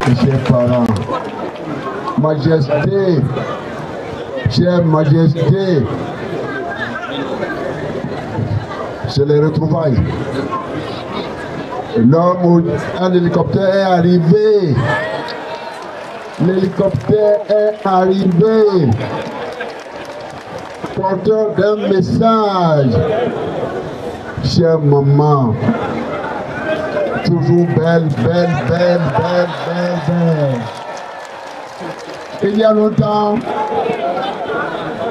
mes chers parents, Majesté, chère Majesté, c'est les retrouvailles. Un hélicoptère est arrivé. L'hélicoptère est arrivé. Porteur d'un message. Chère maman, toujours belle. Il y a longtemps,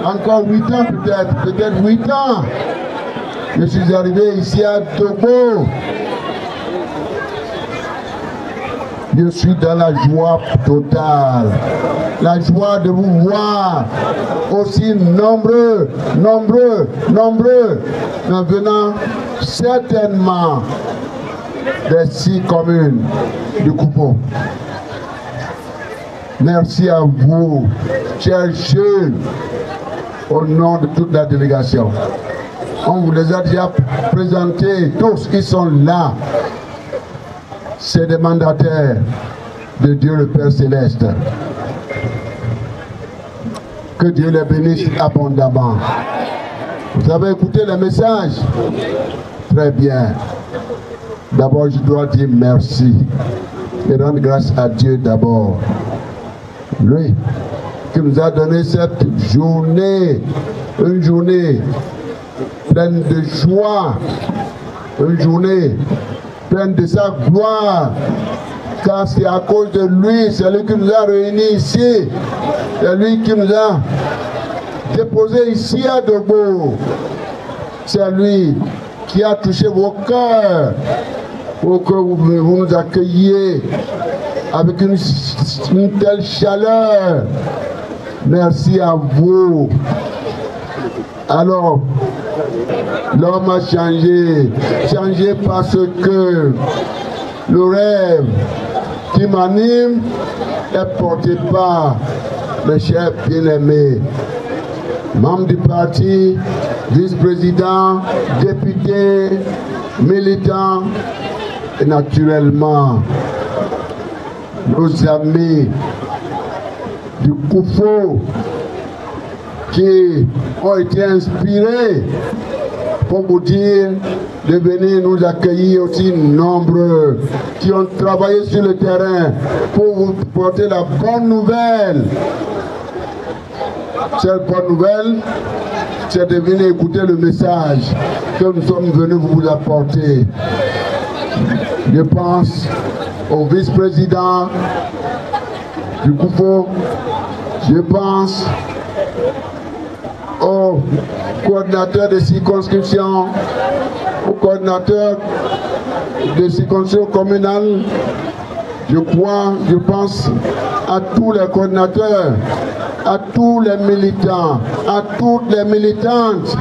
encore 8 ans peut-être 8 ans, je suis arrivé ici à Togo. Je suis dans la joie totale, la joie de vous voir aussi nombreux, en venant certainement des 6 communes du Koupo. Merci à vous, chers jeunes, au nom de toute la délégation. On vous les a déjà présentés, tous qui sont là. C'est des mandataires de Dieu le Père Céleste. Que Dieu les bénisse abondamment. Vous avez écouté le message? Très bien. D'abord, je dois dire merci et rendre grâce à Dieu d'abord. Lui qui nous a donné cette journée, une journée pleine de joie, une journée pleine de sa gloire, car c'est à cause de lui, c'est lui qui nous a réunis ici, c'est lui qui nous a déposés ici à Dogo, c'est lui qui a touché vos cœurs pour que vous nous accueilliez avec une telle chaleur. Merci à vous. Alors, l'homme a changé parce que le rêve qui m'anime est porté par mes chers bien-aimés, membres du parti, vice-président, députés, militants et naturellement nos amis du Koufo qui ont été inspirés pour vous dire de venir nous accueillir aussi nombreux, qui ont travaillé sur le terrain pour vous porter la bonne nouvelle. Cette bonne nouvelle, c'est de venir écouter le message que nous sommes venus vous apporter. Je pense au vice-président du Koufo, je pense au coordinateur de circonscription, au coordinateur de circonscription communale, je pense à tous les coordinateurs, à tous les militants, à toutes les militantes.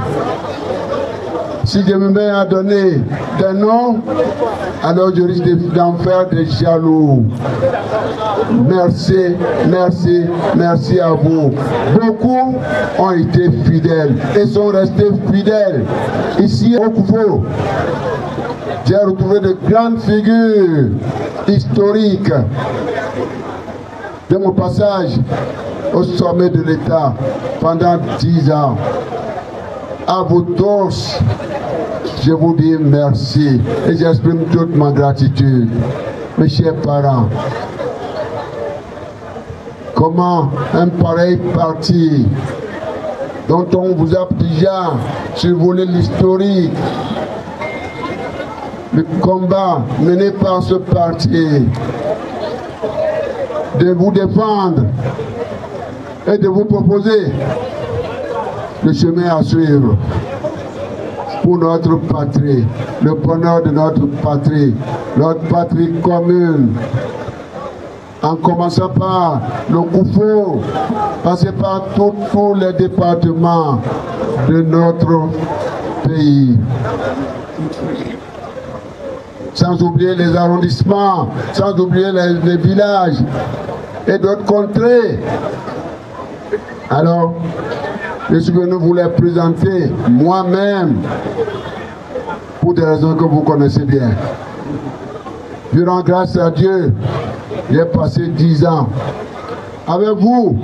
Si je me mets à donner des noms, alors je risque d'en faire des jaloux. Merci, merci, merci à vous. Beaucoup ont été fidèles et sont restés fidèles. Ici au Koufo, j'ai retrouvé de grandes figures historiques de mon passage au sommet de l'État pendant 10 ans. À vous tous, je vous dis merci et j'exprime toute ma gratitude. Mes chers parents, comment un pareil parti dont on vous a déjà survolé l'historique, le combat mené par ce parti, de vous défendre et de vous proposer le chemin à suivre pour notre patrie, le bonheur de notre patrie commune, en commençant par le Koufo, passer par tous les départements de notre pays. Sans oublier les arrondissements, sans oublier les villages et d'autres contrées. Alors, je suis venu vous les présenter moi-même pour des raisons que vous connaissez bien. Je rends grâce à Dieu. J'ai passé 10 ans avec vous.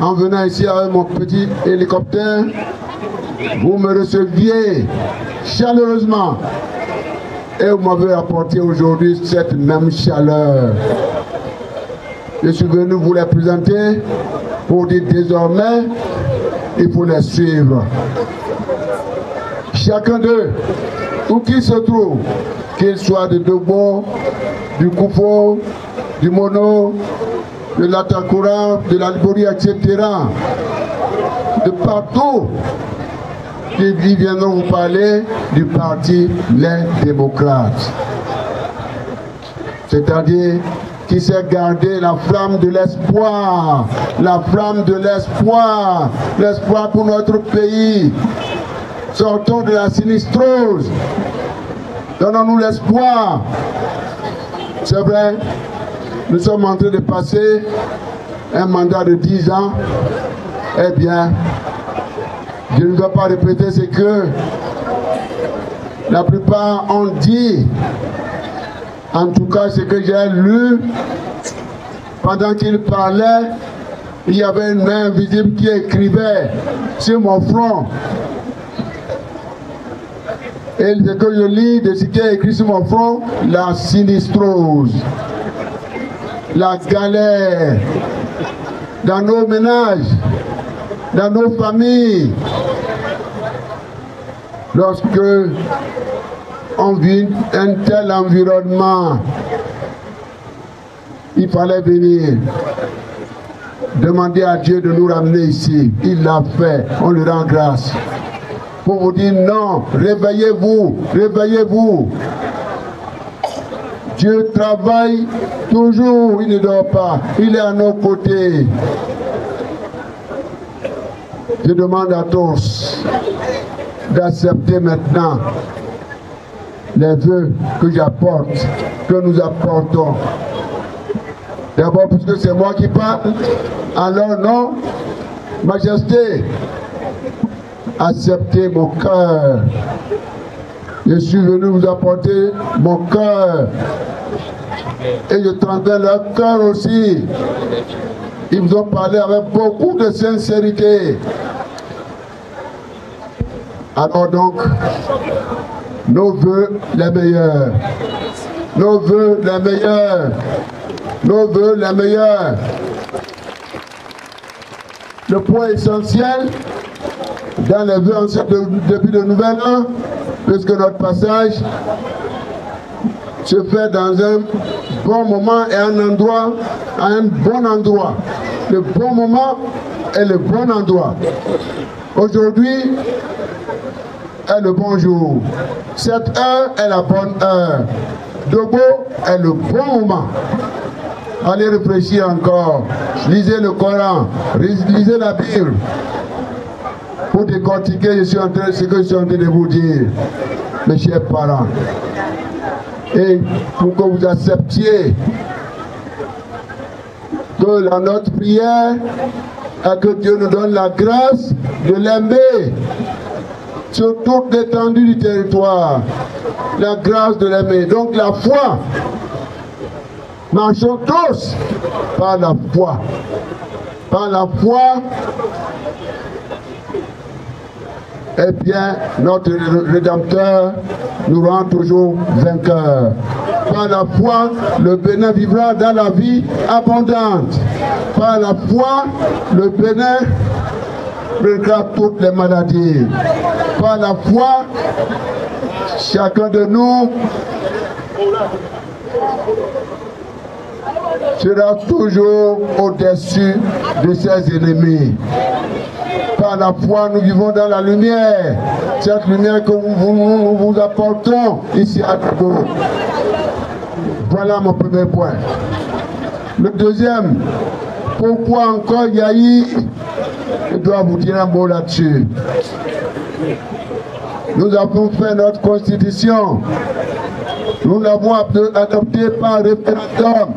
En venant ici avec mon petit hélicoptère, vous me receviez chaleureusement. Et vous m'avez apporté aujourd'hui cette même chaleur. Je suis venu vous les présenter pour dire désormais, il faut les suivre. Chacun d'eux, où qu'il se trouve, qu'il soit de Dogbo, du Koufo, du Mono, de l'Atakura, de l'Albori, etc., de partout, ils viendront vous parler du parti Les Démocrates. C'est-à-dire qui sait garder la flamme de l'espoir, la flamme de l'espoir, l'espoir pour notre pays. Sortons de la sinistrose, donnons-nous l'espoir. C'est vrai, nous sommes en train de passer un mandat de 10 ans. Eh bien, je ne vais pas répéter ce que la plupart ont dit. En tout cas, ce que j'ai lu, pendant qu'il parlait, il y avait une main invisible qui écrivait sur mon front. Et ce que je lis de ce qui est écrit sur mon front, la sinistrose, la galère, dans nos ménages, dans nos familles, lorsque on vit un tel environnement, il fallait venir demander à Dieu de nous ramener ici. Il l'a fait, on lui rend grâce. Pour vous dire non, réveillez-vous, réveillez-vous. Dieu travaille toujours, il ne dort pas, il est à nos côtés. Je demande à tous d'accepter maintenant les vœux que j'apporte, que nous apportons. D'abord, puisque c'est moi qui parle, alors non, Majesté, acceptez mon cœur. Je suis venu vous apporter mon cœur. Et je transmets leur cœur aussi. Ils vous ont parlé avec beaucoup de sincérité. Alors donc, nos vœux les meilleurs. Nos vœux les meilleurs. Nos vœux les meilleurs. Le point essentiel dans les vœux en ce début de nouvel an, puisque notre passage se fait dans un bon moment et un endroit, à un bon endroit. Le bon moment est le bon endroit. Aujourd'hui est le bon jour. Cette heure est la bonne heure. Dogbo est le bon moment. Allez réfléchir encore. Lisez le Coran. Lisez la Bible. Pour décortiquer ce que je suis en train de vous dire, mes chers parents. Et pour que vous acceptiez que notre prière est que Dieu nous donne la grâce de l'aimer sur toute l'étendue du territoire. La grâce de l'aimer. Donc la foi. Marchons tous par la foi. Par la foi, eh bien, notre Rédempteur nous rend toujours vainqueurs. Par la foi, le Bénin vivra dans la vie abondante. Par la foi, le Bénin vaincra toutes les maladies. Par la foi, chacun de nous sera toujours au-dessus de ses ennemis. Par la foi, nous vivons dans la lumière. Cette lumière que nous vous apportons ici à Dogbo. Voilà mon premier point. Le deuxième, pourquoi encore Yahi? Je dois vous dire un mot là-dessus. Nous avons fait notre constitution. Nous l'avons adoptée par référendum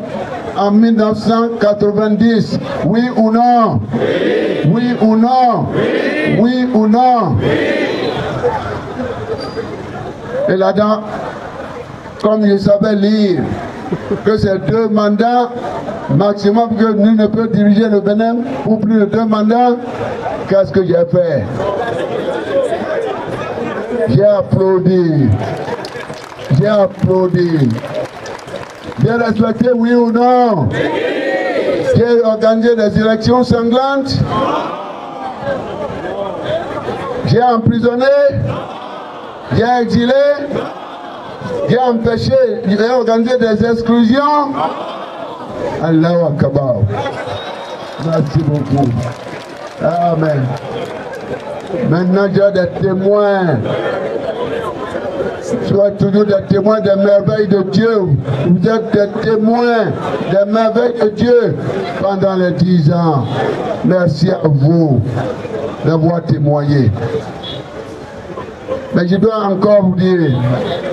en 1990. Oui ou non? Oui, oui ou non? Oui, oui ou non? Oui. Et là-dedans, comme je savais lire, que c'est 2 mandats maximum, que nul ne peut diriger le Bénin pour plus de 2 mandats. Qu'est-ce que j'ai fait? J'ai applaudi. J'ai applaudi. J'ai respecté, oui ou non? J'ai organisé des élections sanglantes. J'ai emprisonné. J'ai exilé. J'ai empêché, j'ai organisé des exclusions. Allahu Akbar. Merci beaucoup. Amen. Maintenant, j'ai des témoins. Soyez toujours des témoins des merveilles de Dieu. Vous êtes des témoins des merveilles de Dieu pendant les 10 ans. Merci à vous d'avoir témoigné. Mais je dois encore vous dire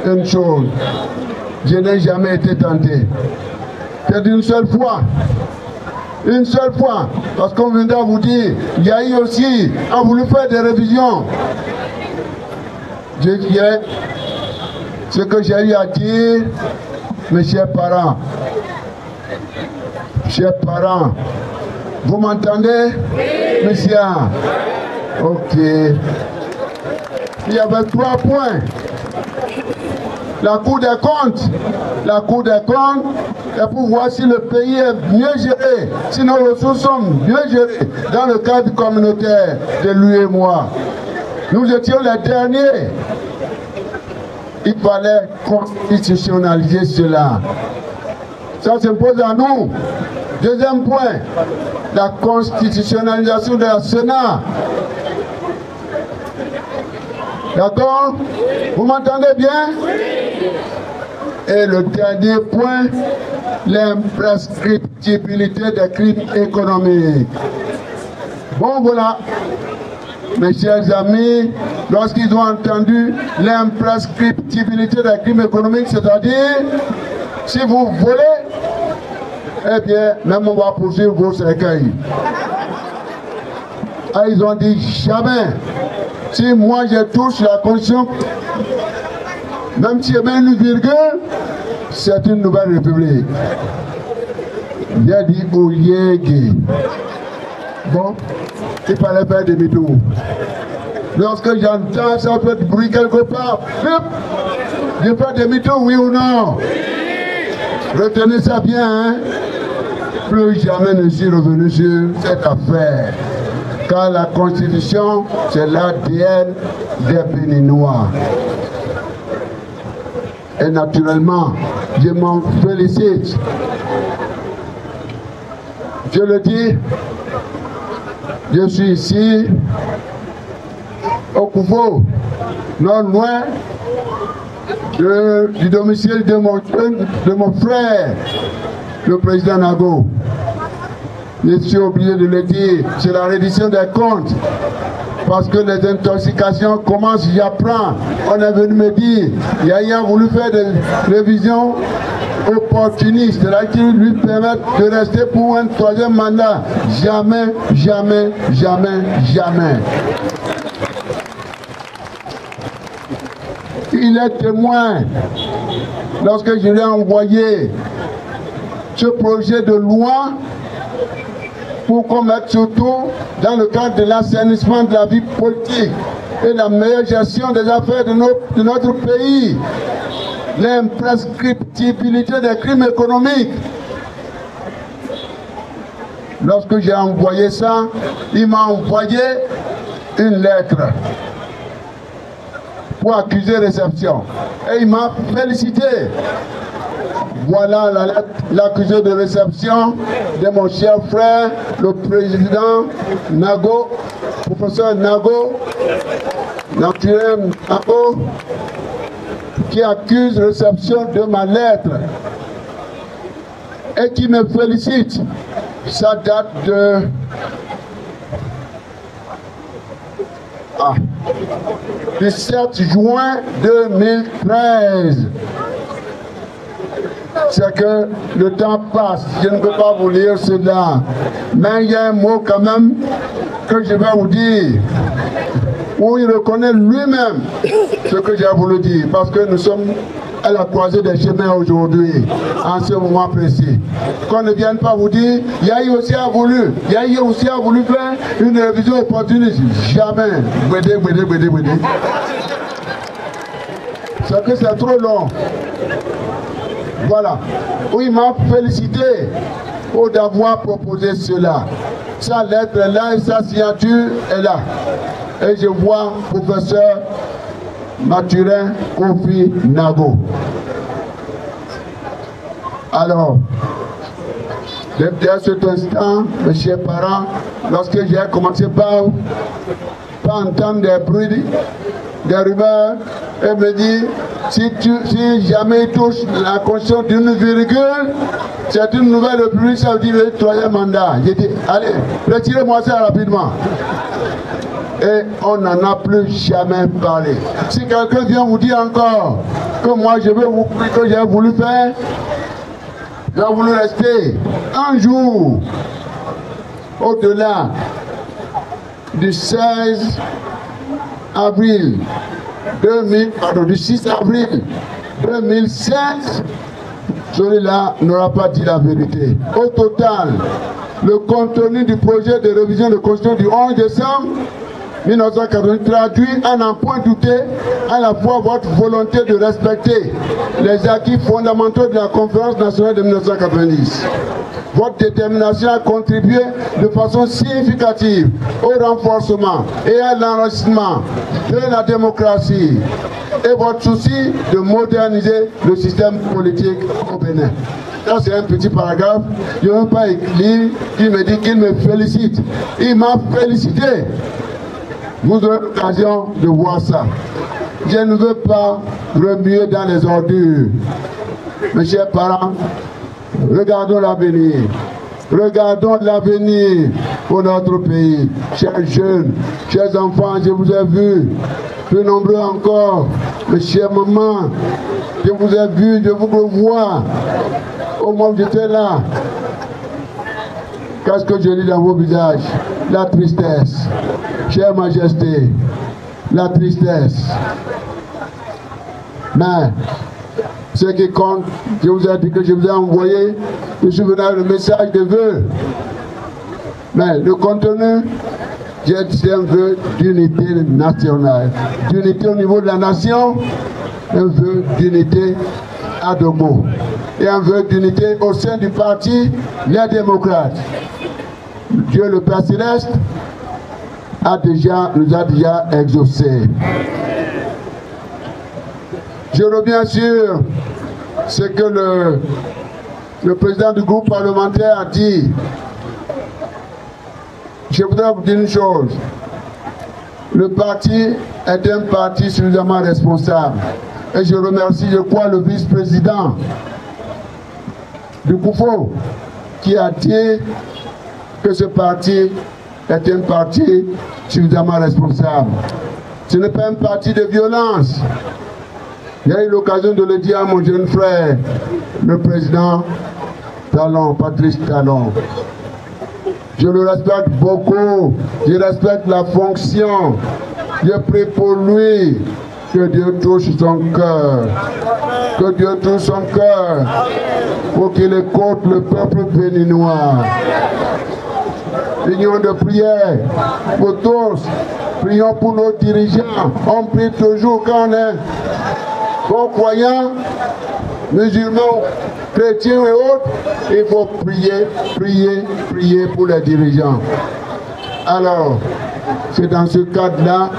une chose. Je n'ai jamais été tenté. C'est une seule fois. Une seule fois. Parce qu'on viendra vous dire, il y a eu aussi, on a voulu faire des révisions. Je dirais ce que j'ai eu à dire, mes chers parents. Chers parents, vous m'entendez? Oui. Monsieur? Ok. Il y avait 3 points. La Cour des comptes. La Cour des comptes est pour voir si le pays est mieux géré, si nos ressources sont mieux gérées dans le cadre communautaire de lui et moi. Nous étions les derniers. Il fallait constitutionnaliser cela. Ça s'impose à nous. Deuxième point, la constitutionnalisation de la Sénat. D'accord? Vous m'entendez bien? Et le dernier point, l'imprescriptibilité des crimes économiques. Bon, voilà, mes chers amis, lorsqu'ils ont entendu l'imprescriptibilité des crimes économiques, c'est-à-dire, si vous volez, eh bien, même on va poursuivre vos cercueils. Ah, ils ont dit jamais. Si moi je touche la Constitution, même si je mets une virgule, c'est une nouvelle république. J'ai dit Oyege. Bon, il fallait faire demi-tour. Lorsque j'entends ça fait du bruit quelque part, je fais demi-tour, oui ou non? Retenez ça bien, hein? Plus jamais ne suis revenu sur cette affaire. Car la Constitution, c'est l'ADN des Béninois. Et naturellement, je m'en félicite. Je le dis, je suis ici, au Koufo, non loin du domicile de mon frère, le président Nago. Je suis obligé de le dire, c'est la reddition des comptes. Parce que les intoxications commencent, j'apprends. On est venu me dire, Yaya a voulu faire des révisions opportunistes, c'est-à-dire qui lui permettent de rester pour un 3e mandat. Jamais, jamais, jamais, jamais. Il est témoin. Lorsque je lui ai envoyé ce projet de loi, pour qu'on mette surtout dans le cadre de l'assainissement de la vie politique et la meilleure gestion des affaires de notre pays, l'imprescriptibilité des crimes économiques. Lorsque j'ai envoyé ça, il m'a envoyé une lettre pour accuser réception. Et il m'a félicité. Voilà la lettre, l'accusé de réception de mon cher frère, le président Nago, professeur Nago, naturel Nago, qui accuse réception de ma lettre et qui me félicite. Ça date de... du 7 juin 2013. C'est que le temps passe, je ne peux pas vous lire cela. Mais il y a un mot quand même que je vais vous dire, où il reconnaît lui-même ce que j'ai voulu dire, parce que nous sommes à la croisée des chemins aujourd'hui, en ce moment précis. Qu'on ne vienne pas vous dire, Yahi aussi a voulu faire une révision opportuniste. Jamais. Bédé. C'est que c'est trop long. Voilà. Oui, il m'a félicité d'avoir proposé cela. Sa lettre est là et sa signature est là. Et je vois professeur Mathurin Kofi Nago. Alors, depuis cet instant, mes chers parents, lorsque j'ai commencé par entendre des bruits, des rumeurs, et me dit, si jamais il touche la conscience d'une virgule, c'est une nouvelle république, ça veut dire le troisième mandat. J'ai dit, allez, retirez-moi ça rapidement. Et on n'en a plus jamais parlé. Si quelqu'un vient vous dire encore que moi je vais vous dire que j'ai voulu faire, j'ai voulu rester un jour au-delà du 16 avril du 6 avril 2016, celui-là n'aura pas dit la vérité. Au total, le contenu du projet de révision de constitution du 11 décembre 1980 traduit à n'en point douter à la fois votre volonté de respecter les acquis fondamentaux de la conférence nationale de 1990. Votre détermination à contribuer de façon significative au renforcement et à l'enrichissement de la démocratie et votre souci de moderniser le système politique au Bénin. Ça, c'est un petit paragraphe. Je ne veux pas lire. Il me dit qu'il me félicite. Il m'a félicité. Vous aurez l'occasion de voir ça. Je ne veux pas remuer dans les ordures. Mes chers parents, regardons l'avenir. Regardons l'avenir pour notre pays. Chers jeunes, chers enfants, je vous ai vus. Plus nombreux encore. Mes chers mamans, je vous ai vus, je vous revois. Au moment où j'étais là, qu'est-ce que je lis dans vos visages? La tristesse. Chère Majesté, la tristesse. Mais, ce qui compte, je vous ai dit que je vous ai envoyé, je suis venu avec le message de vœux. Mais le contenu, c'est un vœu d'unité nationale. D'unité au niveau de la nation, un vœu d'unité à deux mots. Et un vœu d'unité au sein du parti, les démocrates. Dieu le Père Céleste nous a déjà exaucés. Je reviens sur ce que le président du groupe parlementaire a dit. Je voudrais vous dire une chose. Le parti est un parti suffisamment responsable. Et je remercie, je crois, le vice-président du COUFO qui a dit que ce parti est un parti suffisamment responsable. Ce n'est pas un parti de violence. J'ai eu l'occasion de le dire à mon jeune frère, le président Talon, Patrice Talon. Je le respecte beaucoup, je respecte la fonction, je prie pour lui, que Dieu touche son cœur, que Dieu touche son cœur, pour qu'il écoute le peuple béninois. Union de prière pour tous, prions pour nos dirigeants, on prie toujours quand on est bon croyant, musulmans, chrétiens et autres, il faut prier pour les dirigeants. Alors, c'est dans ce cadre-là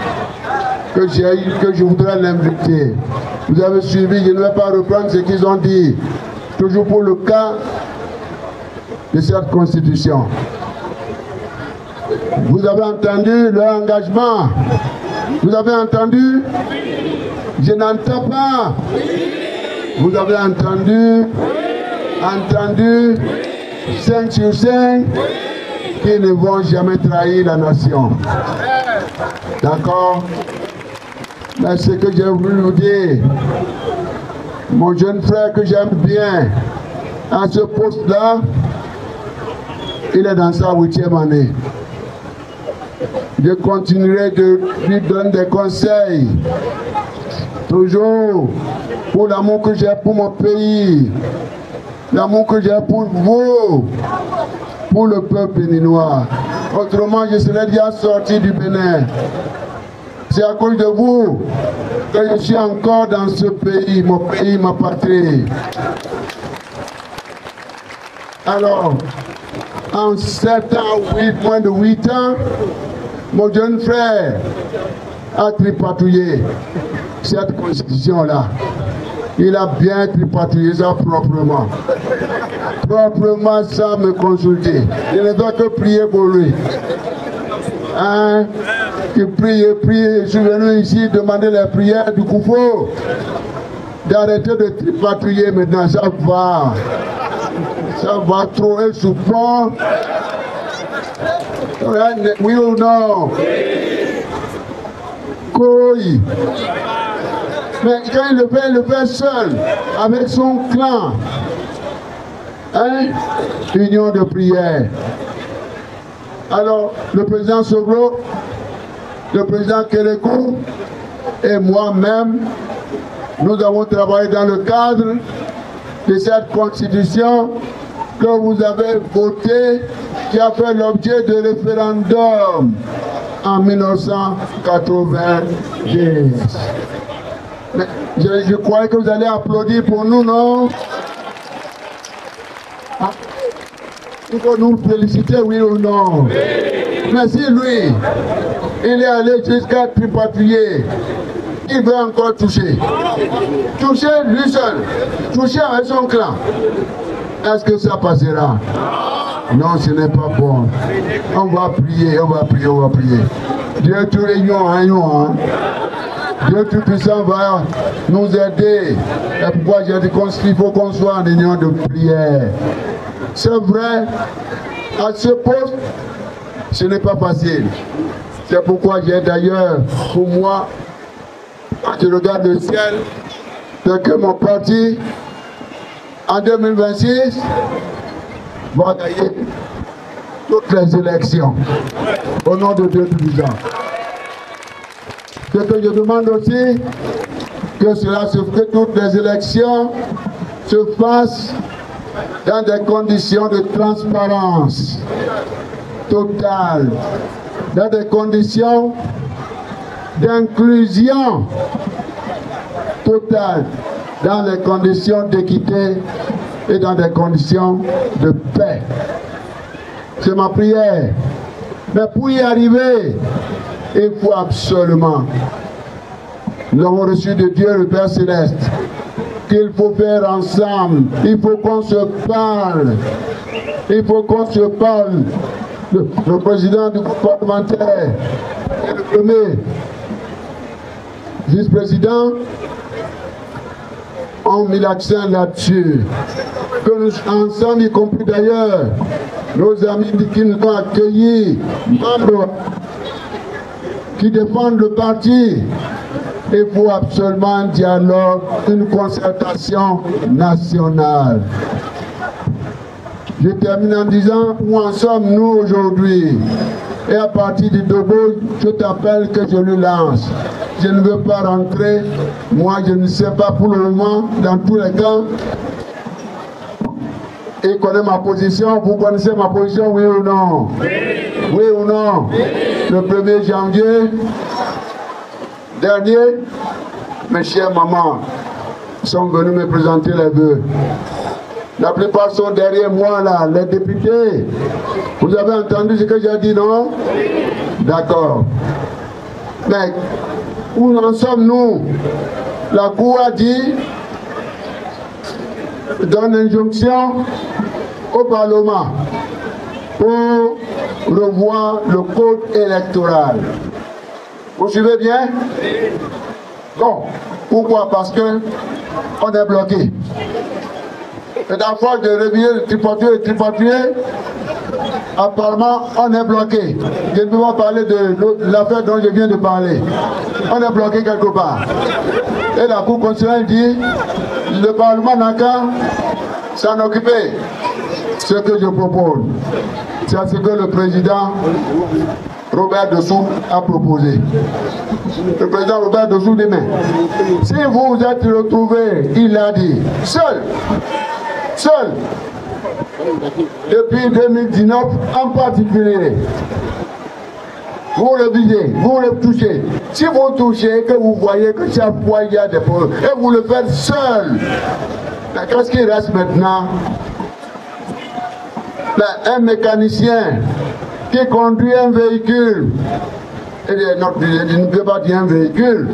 que je voudrais l'inviter. Vous avez suivi, je ne vais pas reprendre ce qu'ils ont dit, toujours pour le cas de cette constitution. Vous avez entendu leur engagement? Vous avez entendu? Je n'entends pas. Vous avez entendu? 5 sur 5 qui ne vont jamais trahir la nation. D'accord? Mais ce que j'ai voulu vous dire, mon jeune frère que j'aime bien, à ce poste-là, il est dans sa 8e année. Je continuerai de lui donner des conseils toujours pour l'amour que j'ai pour mon pays, l'amour que j'ai pour vous, pour le peuple béninois. Autrement, je serais déjà sorti du Bénin. C'est à cause de vous que je suis encore dans ce pays, ma patrie. Alors, en 7 ans, moins de 8 ans, mon jeune frère a tripatouillé cette constitution-là. Il a bien tripatouillé ça proprement. Proprement sans me consulter. Je ne dois que prier pour lui. Hein? Il prie. Je suis venu ici demander les prières du Koufo. D'arrêter de tripatouiller maintenant, ça va. Ça va trop et souvent. Oui ou non? Oui. Mais quand il le fait seul, avec son clan. Hein? Union de prière. Alors, le président Soglo, le président Kérékou et moi-même, nous avons travaillé dans le cadre de cette constitution que vous avez votée, qui a fait l'objet de référendum en 1990. Mais je croyais que vous allez applaudir pour nous, non? Ah. Il faut nous féliciter, oui ou non? Oui. Mais si lui, il est allé jusqu'à tripatouiller, il veut encore toucher. Toucher lui seul, toucher avec son clan. Est-ce que ça passera? Non, ce n'est pas bon. On va prier, on va prier, on va prier. Dieu tout réunion, hein? Dieu Tout-Puissant va nous aider. Et pourquoi j'ai dit qu'il faut qu'on soit en union de prière. C'est vrai, à ce poste, ce n'est pas facile. C'est pourquoi j'ai d'ailleurs, pour moi, quand je regarde le ciel, c'est que mon parti, en 2026, va gagner toutes les élections. Au nom de Dieu Tout-Puissant. Ce que je demande aussi, que toutes les élections se fassent dans des conditions de transparence totale, dans des conditions d'inclusion totale, dans des conditions d'équité et dans des conditions de paix. C'est ma prière. Mais pour y arriver, il faut absolument, nous avons reçu de Dieu le Père Céleste, qu'il faut faire ensemble. Il faut qu'on se parle. Il faut qu'on se parle. Le président du groupe parlementaire et le premier vice-président ont mis l'accent là-dessus. Que nous, ensemble, y compris d'ailleurs, nos amis qui nous ont accueillis, membres qui défendent le parti, il faut absolument un dialogue, une concertation nationale. Je termine en disant où en sommes-nous aujourd'hui. Et à partir du Togo, je t'appelle que je le lance. Je ne veux pas rentrer, moi je ne sais pas pour le moment, dans tous les cas. Il connaît ma position, vous connaissez ma position, oui ou non? Oui, oui ou non? Oui. Le 1er janvier dernier, mes chères mamans sont venues me présenter les vœux. La plupart sont derrière moi là, les députés. Vous avez entendu ce que j'ai dit, non? D'accord. Mais où en sommes-nous? La Cour a dit, donne injonction au Parlement pour revoir le code électoral. Vous suivez bien? Bon, pourquoi? Parce que on est bloqué. Et à force de réveiller, de tripatuer, apparemment on est bloqué. Je ne peux pas parler de l'affaire dont je viens de parler. On est bloqué quelque part. Et la Cour constitutionnelle dit, le Parlement n'a qu'à s'en occuper. Ce que je propose, c'est ce que le président Robert Dessous a proposé. Le président Robert Dessous dit, mais si vous vous êtes retrouvés, il a dit, seul, depuis 2019 en particulier, vous révisez, vous retouchez. Si vous touchez, que vous voyez que chaque fois il y a des problèmes, et vous le faites seul, qu'est-ce qui reste maintenant? Un mécanicien qui conduit un véhicule, je ne peux pas dire un véhicule,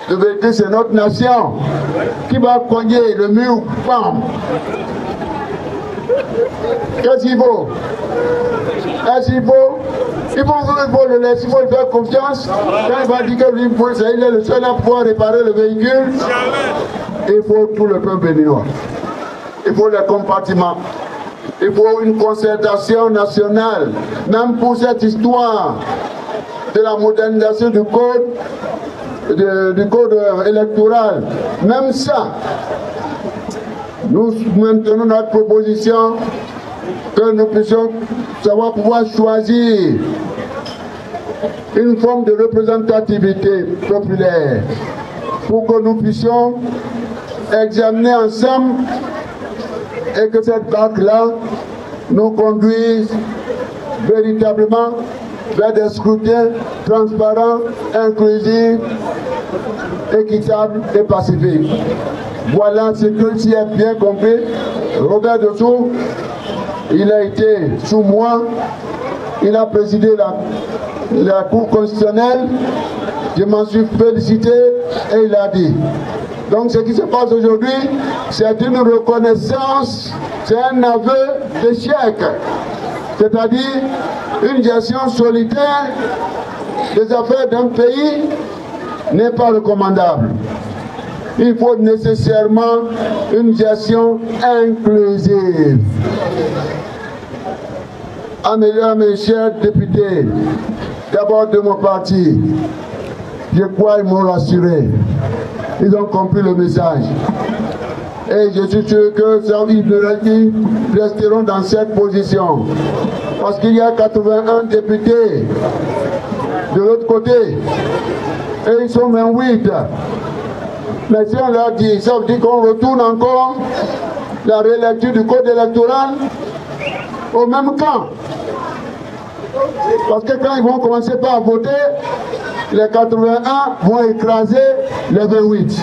le véhicule c'est notre nation, qui va cogner le mur, bam. Qu'est-ce qu'il faut? Il faut le laisser, il faut lui faire confiance. Quand il va dire que lui, il est le seul à pouvoir réparer le véhicule, il faut tout le peuple béninois. Il faut les compartiments. Il faut une concertation nationale, même pour cette histoire de la modernisation du code, électoral. Même ça, nous maintenons notre proposition que nous puissions savoir pouvoir choisir une forme de représentativité populaire pour que nous puissions examiner ensemble et que cette barque-là nous conduise véritablement vers des scrutins transparents, inclusifs, équitables et pacifiques. Voilà ce que, si j'ai bien compris, Robert Dessous, il a été sous moi, il a présidé la Cour constitutionnelle, je m'en suis félicité et il a dit. Donc ce qui se passe aujourd'hui, c'est une reconnaissance, c'est un aveu d'échec, c'est-à-dire une gestion solitaire des affaires d'un pays n'est pas recommandable. Il faut nécessairement une gestion inclusive. À mes chers députés, d'abord de mon parti, je crois qu'ils m'ont rassuré. Ils ont compris le message. Et je suis sûr qu'ils resteront dans cette position. Parce qu'il y a 81 députés de l'autre côté. Et ils sont 28. Mais si on leur dit, ça veut dire qu'on retourne encore la relecture du code électoral au même camp. Parce que quand ils vont commencer par voter, les 81 vont écraser les 28.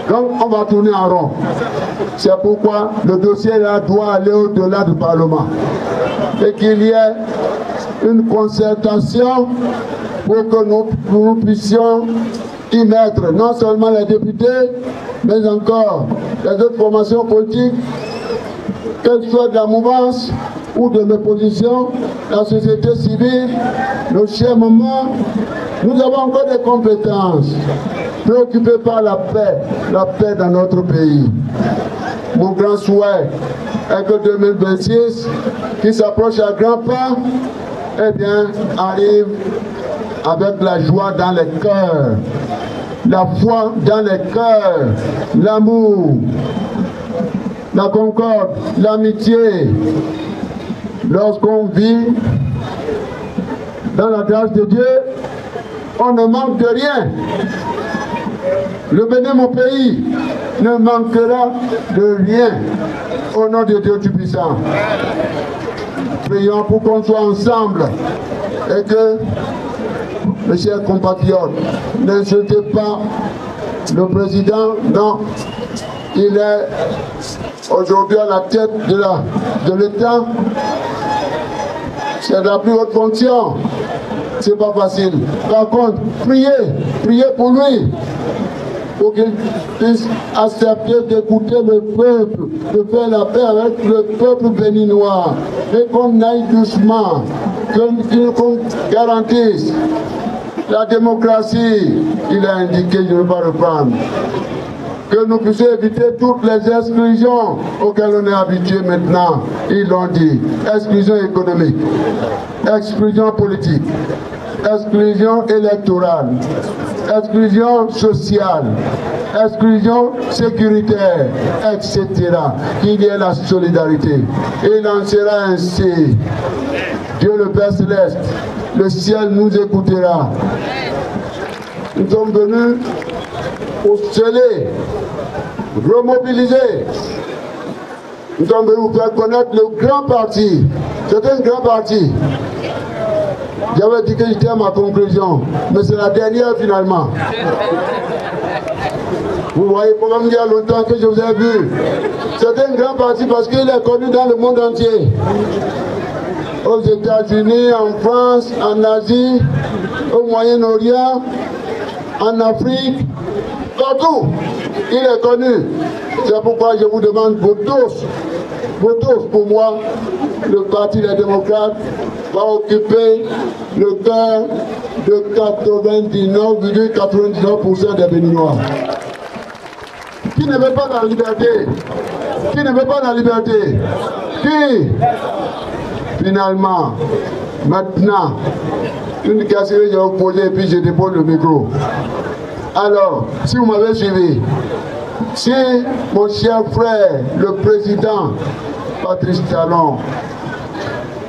Donc on va tourner en rond. C'est pourquoi le dossier là doit aller au-delà du Parlement. Et qu'il y ait une concertation pour que nous puissions y mettre non seulement les députés, mais encore les autres formations politiques, qu'elles soient de la mouvance ou de l'opposition, la société civile, nos chers moments. Nous avons encore des compétences préoccupées par la paix dans notre pays. Mon grand souhait est que 2026, qui s'approche à grands pas, eh bien, arrive avec la joie dans les cœurs, la foi dans les cœurs, l'amour, la concorde, l'amitié. Lorsqu'on vit dans la grâce de Dieu, on ne manque de rien. Le Bénin, mon pays, ne manquera de rien au nom de Dieu Tout-Puissant. Prions pour qu'on soit ensemble et que, mes chers compatriotes, n'insultez pas le président, non. Il est aujourd'hui à la tête de l'État. C'est la plus haute fonction. C'est pas facile. Par contre, priez pour lui, pour qu'il puisse accepter d'écouter le peuple, de faire la paix avec le peuple béninois, et qu'on aille doucement, qu'on garantisse la démocratie. Il a indiqué, je ne vais pas reprendre, que nous puissions éviter toutes les exclusions auxquelles on est habitué maintenant. Ils l'ont dit. Exclusion économique, exclusion politique, exclusion électorale. exclusion sociale, exclusion sécuritaire, etc. Qu'il y ait la solidarité. Et il en sera ainsi. Dieu le Père Céleste, le ciel nous écoutera. Nous sommes venus pour sceller, remobiliser. Nous sommes venus vous faire connaître le grand parti. C'est un grand parti. J'avais dit que j'étais à ma conclusion, mais c'est la dernière finalement. Vous voyez, pourquoi il y a longtemps que je vous ai vu. C'est un grand parti parce qu'il est connu dans le monde entier. Aux États-Unis, en France, en Asie, au Moyen-Orient, en Afrique, partout. Il est connu. C'est pourquoi je vous demande vos tous pour moi, le Parti des démocrates va occuper le cœur de 99,99% des Béninois. Qui ne veut pas la liberté? Qui ne veut pas la liberté? Qui? Finalement, maintenant, une question que je vais vous poser et puis je dépose le micro. Alors, si vous m'avez suivi, si mon cher frère, le président Patrice Talon,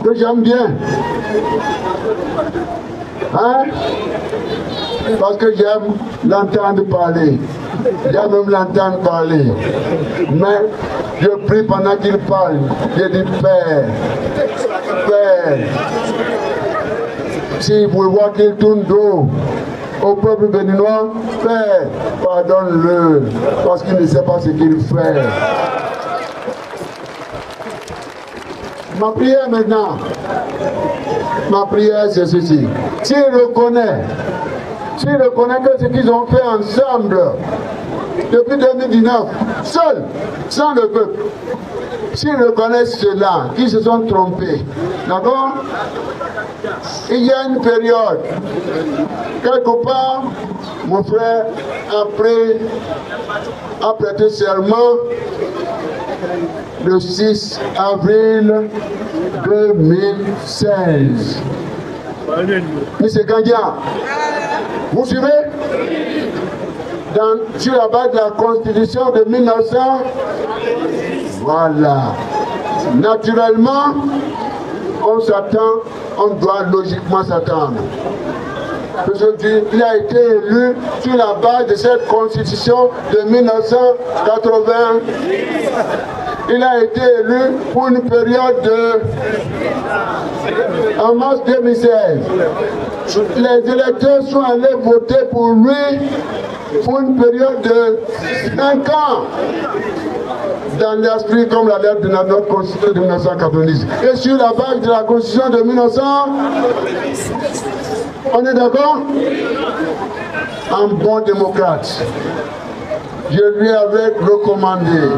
que j'aime bien, hein, parce que j'aime l'entendre parler, j'aime même l'entendre parler, mais je prie pendant qu'il parle, je dis Père, Père, si vous voyez qu'il tourne dos au peuple béninois, Père, pardonne-le, parce qu'il ne sait pas ce qu'il fait. Ma prière maintenant, ma prière c'est ceci. S'il reconnaît que ce qu'ils ont fait ensemble, depuis 2019, seul, sans le peuple, s'ils reconnaissent cela, qu'ils se sont trompés, d'accord? Il y a une période, quelque part, mon frère, a prêté serment le 6 avril 2016. Monsieur Gandia, vous suivez? Sur la base de la Constitution de 1900, voilà. Naturellement, on s'attend, on doit logiquement s'attendre. Parce qu'il a été élu sur la base de cette Constitution de 1980. Il a été élu pour une période de... En mars 2016. Les électeurs sont allés voter pour lui pour une période de 5 ans. Dans l'esprit comme la lettre de notre Constitution de 1990. Et sur la base de la Constitution de 1900, on est d'accord? Un bon démocrate. Je lui avais recommandé,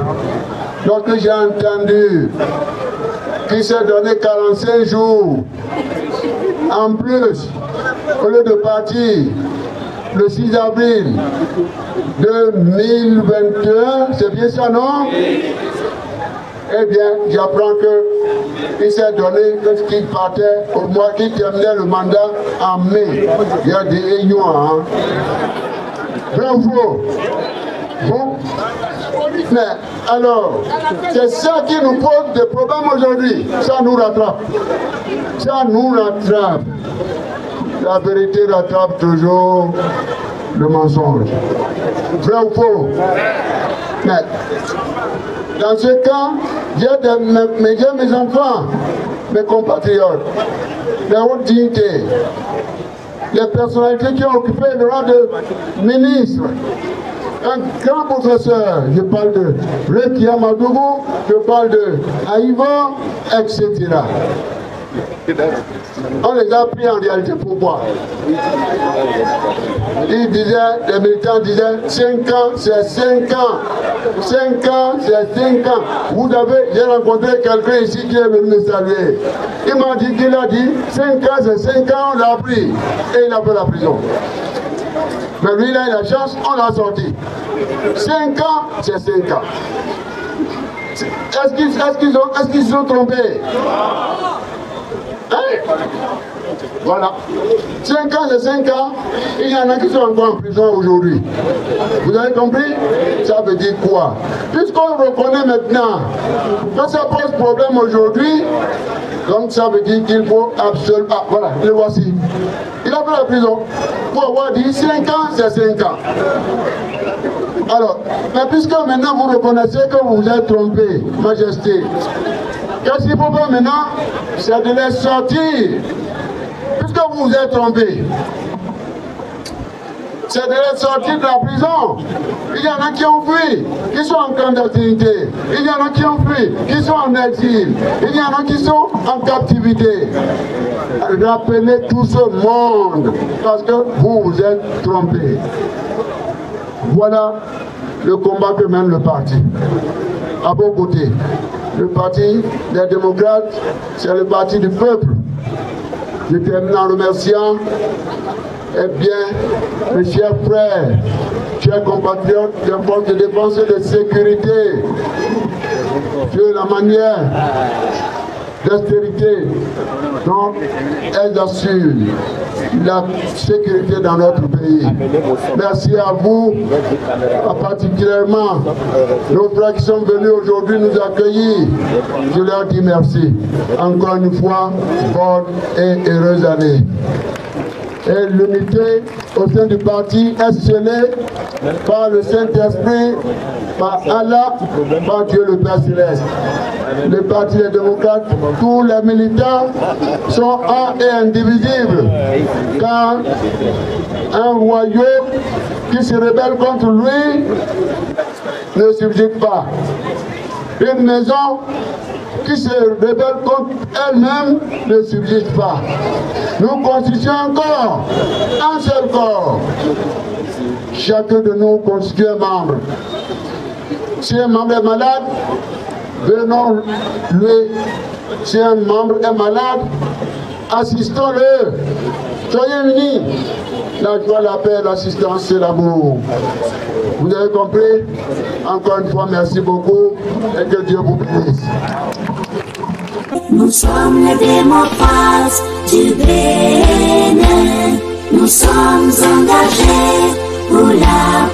lorsque j'ai entendu qu'il s'est donné 45 jours, en plus, au lieu de partir le 6 avril 2021, c'est bien ça, non? Eh bien, j'apprends qu'il s'est donné qu'il partait au mois qui terminait le mandat en mai. Il y a des réunions, hein? Bravo! Bon, mais alors, c'est ça qui nous pose des problèmes aujourd'hui. Ça nous rattrape. Ça nous rattrape. La vérité rattrape toujours le mensonge. Vrai ou faux? Mais, dans ce cas, j'ai mes enfants, mes compatriotes, les hautes dignités, les personnalités qui ont occupé le rang de ministre. Un grand professeur, je parle de Rekia Madougou, je parle de Aïva, etc. On les a pris en réalité pourquoi? Ils disaient, les militants disaient 5 ans, c'est 5 ans. 5 ans, c'est 5 ans. Vous avez, j'ai rencontré quelqu'un ici qui est venu me saluer. Il m'a dit qu'il a dit 5 ans, c'est 5 ans, on l'a pris. Et il a fait la prison. Mais lui, il a eu la chance, on l'a sorti. 5 ans, c'est 5 ans. Est-ce qu'ils se sont trompés? Hein? Voilà. 5 ans, c'est 5 ans. Il y en a qui sont encore en prison aujourd'hui. Vous avez compris? Ça veut dire quoi? Puisqu'on reconnaît maintenant que ça pose problème aujourd'hui, donc ça veut dire qu'il faut absolument... Ah, voilà, le voici. Il a fait la prison pour avoir dit 5 ans, c'est 5 ans. Alors, mais puisque maintenant vous reconnaissez que vous vous êtes trompé, Majesté, qu'est-ce qu'il faut faire maintenant? C'est de les sortir. Puisque vous vous êtes trompé, c'est de les sortir de la prison. Il y en a qui ont fui, qui sont en clandestinité. Il y en a qui ont fui, qui sont en exil. Il y en a qui sont en captivité. Rappelez tout ce monde, parce que vous vous êtes trompé. Voilà le combat que mène le parti. À vos côtés, le parti des démocrates, c'est le parti du peuple. Je termine en remerciant, eh bien, mes chers frères, chers compatriotes des forces de défense et de sécurité, sur la manière d'austérité dont elles assurent la sécurité dans notre pays. Merci à vous, particulièrement nos frères qui sont venus aujourd'hui nous accueillir. Je leur dis merci. Encore une fois, bonne et heureuse année. Et l'unité au sein du parti est scellée par le Saint-Esprit, par Allah, par Dieu le Père Céleste. Le Parti des démocrates, tous les militants sont un et indivisibles, car un royaume qui se rebelle contre lui ne subsiste pas. Une maison qui se rebelle contre elle-même ne subsiste pas. Nous constituons encore un seul corps. Chacun de nous constitue un membre. Si un membre est malade, venons-lui. Si un membre est malade, assistons-le. Soyez unis. La joie, la paix, l'assistance et l'amour. Vous avez compris? Encore une fois, merci beaucoup et que Dieu vous bénisse. Nous sommes les démocrates du Bénin. Nous sommes engagés pour la